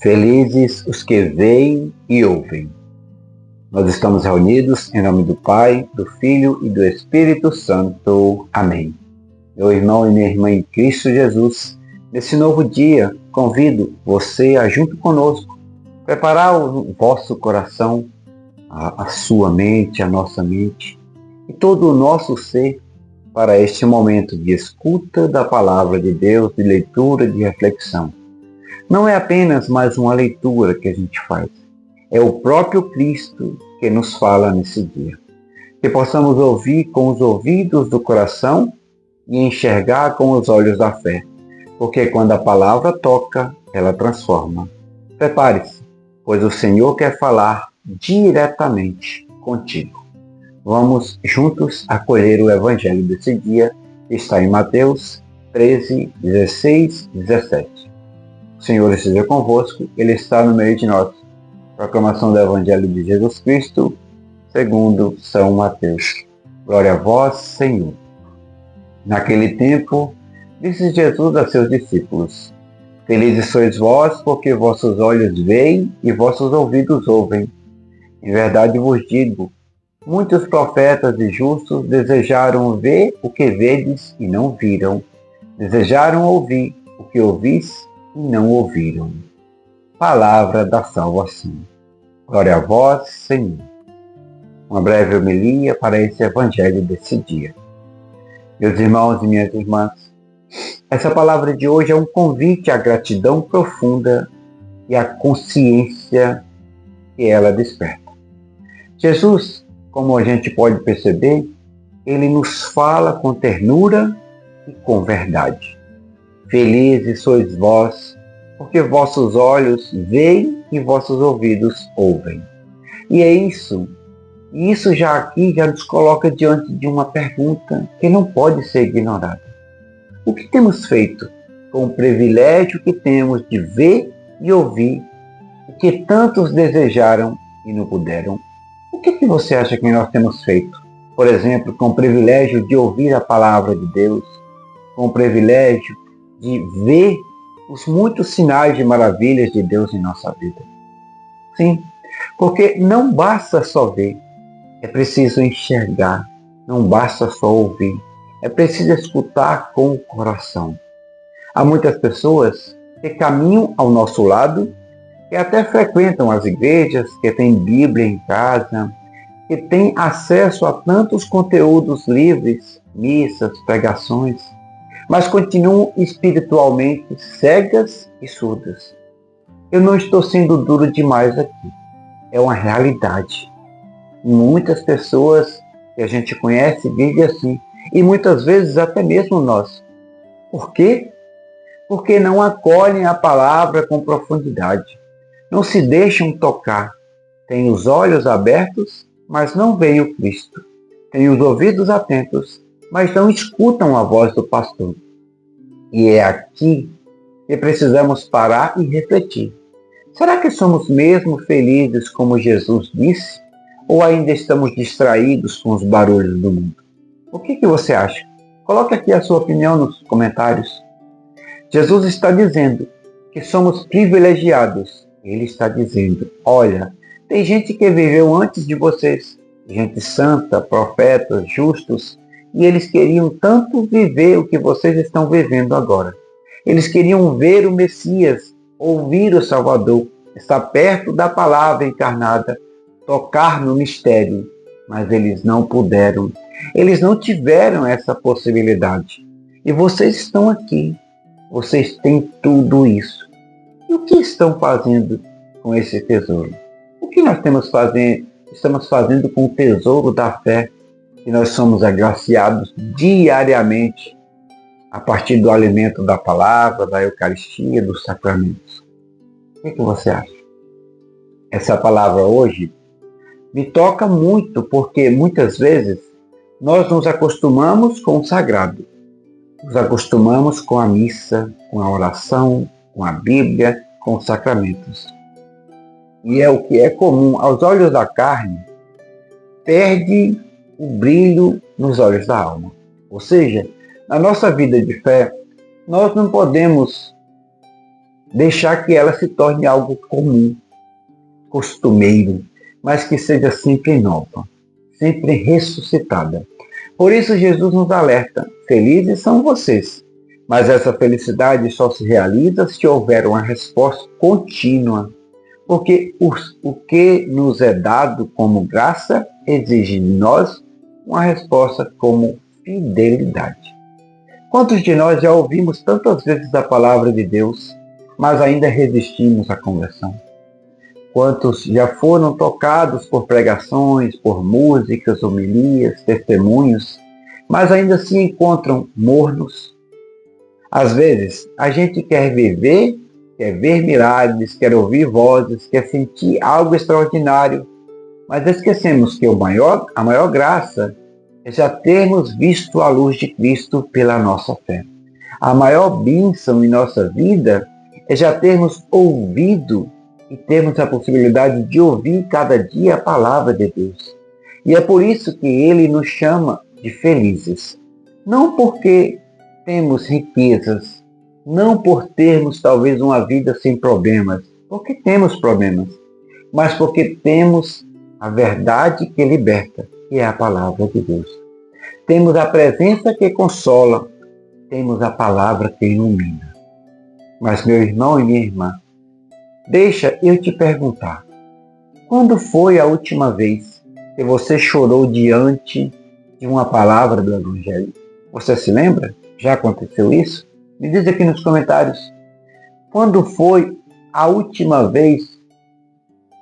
Felizes os que veem e ouvem. Nós estamos reunidos em nome do Pai, do Filho e do Espírito Santo. Amém. Meu irmão e minha irmã em Cristo Jesus, nesse novo dia, convido você a, junto conosco, preparar o vosso coração, a sua mente, a nossa mente e todo o nosso ser para este momento de escuta da Palavra de Deus, de leitura, de reflexão. Não é apenas mais uma leitura que a gente faz, é o próprio Cristo que nos fala nesse dia. Que possamos ouvir com os ouvidos do coração e enxergar com os olhos da fé, porque quando a palavra toca, ela transforma. Prepare-se, pois o Senhor quer falar diretamente contigo. Vamos juntos acolher o Evangelho desse dia, que está em Mateus 13, 16, 17. O Senhor esteja convosco, Ele está no meio de nós. Proclamação do Evangelho de Jesus Cristo, segundo São Mateus. Glória a vós, Senhor. Naquele tempo, disse Jesus a seus discípulos: Felizes sois vós, porque vossos olhos veem e vossos ouvidos ouvem. Em verdade vos digo, muitos profetas e justos desejaram ver o que vedes e não viram. Desejaram ouvir o que ouvis e não ouviram. Palavra da salvação. Glória a vós, Senhor. Uma breve homilia para esse Evangelho desse dia. Meus irmãos e minhas irmãs, essa palavra de hoje é um convite à gratidão profunda e à consciência que ela desperta. Jesus, como a gente pode perceber, ele nos fala com ternura e com verdade. Felizes sois vós, porque vossos olhos veem e vossos ouvidos ouvem. E é isso. E isso já nos coloca diante de uma pergunta que não pode ser ignorada. O que temos feito com o privilégio que temos de ver e ouvir o que tantos desejaram e não puderam? O que você acha que nós temos feito? Por exemplo, com o privilégio de ouvir a palavra de Deus, com o privilégio de ver os muitos sinais de maravilhas de Deus em nossa vida. Sim, porque não basta só ver, é preciso enxergar, não basta só ouvir, é preciso escutar com o coração. Há muitas pessoas que caminham ao nosso lado, que até frequentam as igrejas, que têm Bíblia em casa, que têm acesso a tantos conteúdos livres, missas, pregações, mas continuam espiritualmente cegas e surdas. Eu não estou sendo duro demais aqui. É uma realidade. Muitas pessoas que a gente conhece vivem assim. E muitas vezes até mesmo nós. Por quê? Porque não acolhem a palavra com profundidade. Não se deixam tocar. Têm os olhos abertos, mas não veem o Cristo. Têm os ouvidos atentos, mas não escutam a voz do pastor. E é aqui que precisamos parar e refletir. Será que somos mesmo felizes como Jesus disse? Ou ainda estamos distraídos com os barulhos do mundo? O que você acha? Coloque aqui a sua opinião nos comentários. Jesus está dizendo que somos privilegiados. Ele está dizendo, olha, tem gente que viveu antes de vocês, gente santa, profetas, justos, e eles queriam tanto viver o que vocês estão vivendo agora. Eles queriam ver o Messias, ouvir o Salvador, estar perto da palavra encarnada, tocar no mistério, mas eles não puderam. Eles não tiveram essa possibilidade. E vocês estão aqui. Vocês têm tudo isso. E o que estão fazendo com esse tesouro? O que nós estamos fazendo com o tesouro da fé que nós somos agraciados diariamente a partir do alimento da palavra, da Eucaristia, dos sacramentos? O que você acha? Essa palavra hoje me toca muito, porque muitas vezes nós nos acostumamos com o sagrado, nos acostumamos com a missa, com a oração, com a Bíblia, com os sacramentos. E é o que é comum aos olhos da carne, perde o brilho nos olhos da alma. Ou seja, na nossa vida de fé, nós não podemos deixar que ela se torne algo comum, costumeiro, mas que seja sempre nova, sempre ressuscitada. Por isso Jesus nos alerta: felizes são vocês, mas essa felicidade só se realiza se houver uma resposta contínua, porque o que nos é dado como graça exige de nós uma resposta como fidelidade. Quantos de nós já ouvimos tantas vezes a palavra de Deus, mas ainda resistimos à conversão? Quantos já foram tocados por pregações, por músicas, homilias, testemunhos, mas ainda se encontram mornos? Às vezes, a gente quer viver, quer ver milagres, quer ouvir vozes, quer sentir algo extraordinário, mas esquecemos que a maior graça é já termos visto a luz de Cristo pela nossa fé. A maior bênção em nossa vida é já termos ouvido e termos a possibilidade de ouvir cada dia a palavra de Deus. E é por isso que Ele nos chama de felizes. Não porque temos riquezas, não por termos talvez uma vida sem problemas, porque temos problemas, mas porque temos a verdade que liberta, que é a palavra de Deus. Temos a presença que consola, temos a palavra que ilumina. Mas, meu irmão e minha irmã, deixa eu te perguntar, quando foi a última vez que você chorou diante de uma palavra do Evangelho? Você se lembra? Já aconteceu isso? Me diz aqui nos comentários. Quando foi a última vez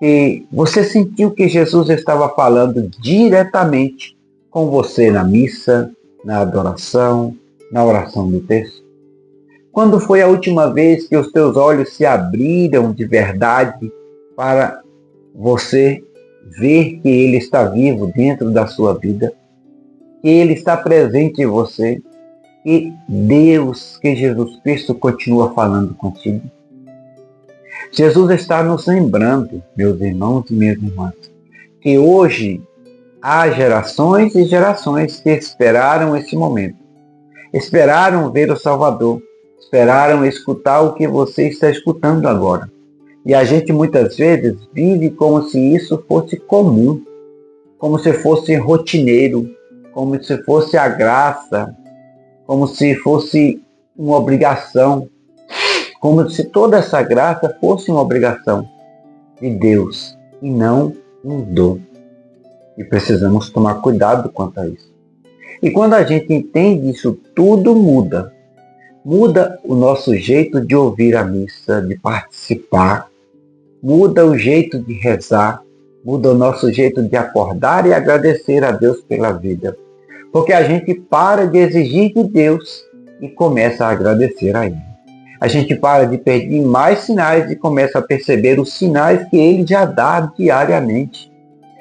que você sentiu que Jesus estava falando diretamente com você na missa, na adoração, na oração do texto? Quando foi a última vez que os teus olhos se abriram de verdade para você ver que Ele está vivo dentro da sua vida, que Ele está presente em você, que Deus, que Jesus Cristo continua falando contigo? Jesus está nos lembrando, meus irmãos e minhas irmãs, que hoje há gerações e gerações que esperaram esse momento. Esperaram ver o Salvador. Esperaram escutar o que você está escutando agora. E a gente muitas vezes vive como se isso fosse comum, como se fosse rotineiro, como se fosse a graça, como se fosse uma obrigação, como se toda essa graça fosse uma obrigação de Deus e não um dom. E precisamos tomar cuidado quanto a isso. E quando a gente entende isso, tudo muda. Muda o nosso jeito de ouvir a missa, de participar, muda o jeito de rezar, muda o nosso jeito de acordar e agradecer a Deus pela vida. Porque a gente para de exigir de Deus e começa a agradecer a Ele. A gente para de pedir mais sinais e começa a perceber os sinais que Ele já dá diariamente.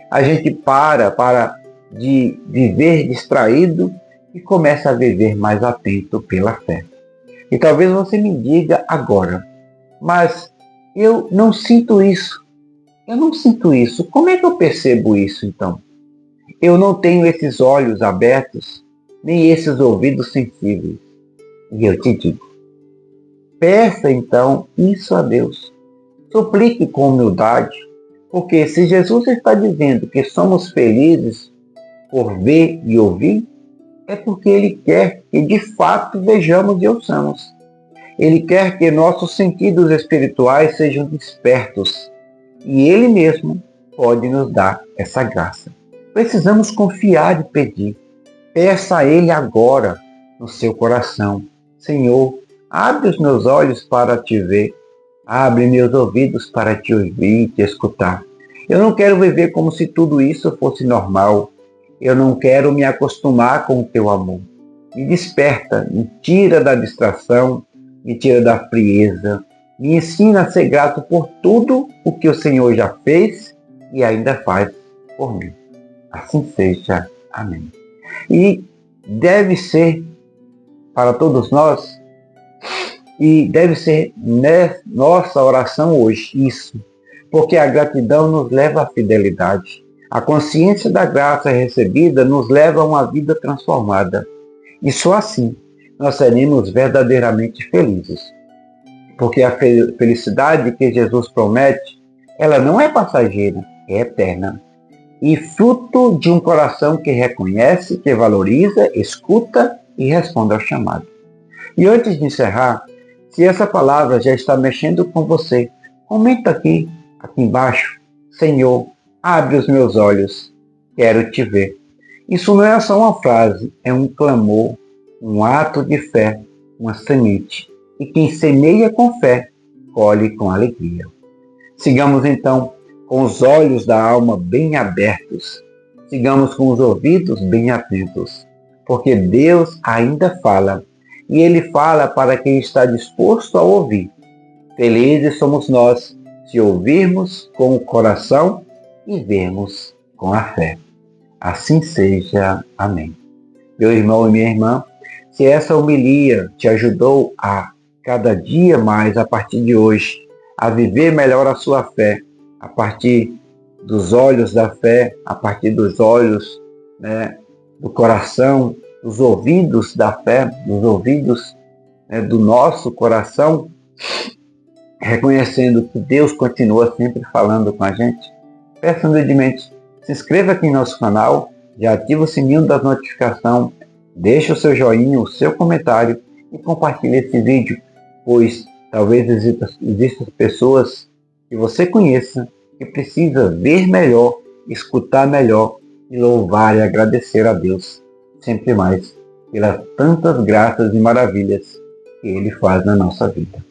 A gente para de viver distraído e começa a viver mais atento pela fé. E talvez você me diga agora, mas eu não sinto isso. Eu não sinto isso. Como é que eu percebo isso então? Eu não tenho esses olhos abertos, nem esses ouvidos sensíveis. E eu te digo, peça então isso a Deus. Suplique com humildade, porque se Jesus está dizendo que somos felizes por ver e ouvir, é porque Ele quer que de fato vejamos e ouçamos. Ele quer que nossos sentidos espirituais sejam despertos. E Ele mesmo pode nos dar essa graça. Precisamos confiar e pedir. Peça a Ele agora no seu coração. Senhor, abre os meus olhos para te ver. Abre meus ouvidos para te ouvir e te escutar. Eu não quero viver como se tudo isso fosse normal. Eu não quero me acostumar com o teu amor. Me desperta, me tira da distração, me tira da frieza. Me ensina a ser grato por tudo o que o Senhor já fez e ainda faz por mim. Assim seja. Amém. E deve ser para todos nós, e deve ser nossa oração hoje, isso. Porque a gratidão nos leva à fidelidade. A consciência da graça recebida nos leva a uma vida transformada. E só assim nós seremos verdadeiramente felizes. Porque a felicidade que Jesus promete, ela não é passageira, é eterna. E fruto de um coração que reconhece, que valoriza, escuta e responde ao chamado. E antes de encerrar, se essa palavra já está mexendo com você, comenta aqui embaixo: Senhor, abre os meus olhos, quero te ver. Isso não é só uma frase, é um clamor, um ato de fé, uma semente. E quem semeia com fé, colhe com alegria. Sigamos então com os olhos da alma bem abertos. Sigamos com os ouvidos bem atentos. Porque Deus ainda fala. E Ele fala para quem está disposto a ouvir. Felizes somos nós se ouvirmos com o coração e vermos com a fé. Assim seja. Amém. Meu irmão e minha irmã, se essa homilia te ajudou a cada dia mais, a partir de hoje, a viver melhor a sua fé, a partir dos olhos da fé, a partir dos olhos, do coração, dos ouvidos da fé, dos ouvidos do nosso coração, reconhecendo que Deus continua sempre falando com a gente, peço humildemente, se inscreva aqui em nosso canal, já ativa o sininho das notificações, deixe o seu joinha, o seu comentário e compartilhe esse vídeo, pois talvez existam pessoas que você conheça que precisa ver melhor, escutar melhor e louvar e agradecer a Deus sempre mais pelas tantas graças e maravilhas que Ele faz na nossa vida.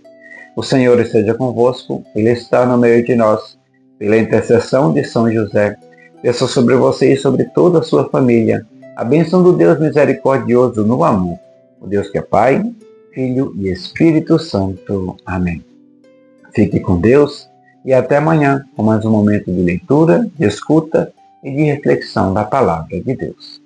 O Senhor esteja convosco, Ele está no meio de nós. Pela intercessão de São José, desça sobre você e sobre toda a sua família a bênção do Deus misericordioso no amor, o Deus que é Pai, Filho e Espírito Santo. Amém. Fique com Deus e até amanhã com mais um momento de leitura, de escuta e de reflexão da Palavra de Deus.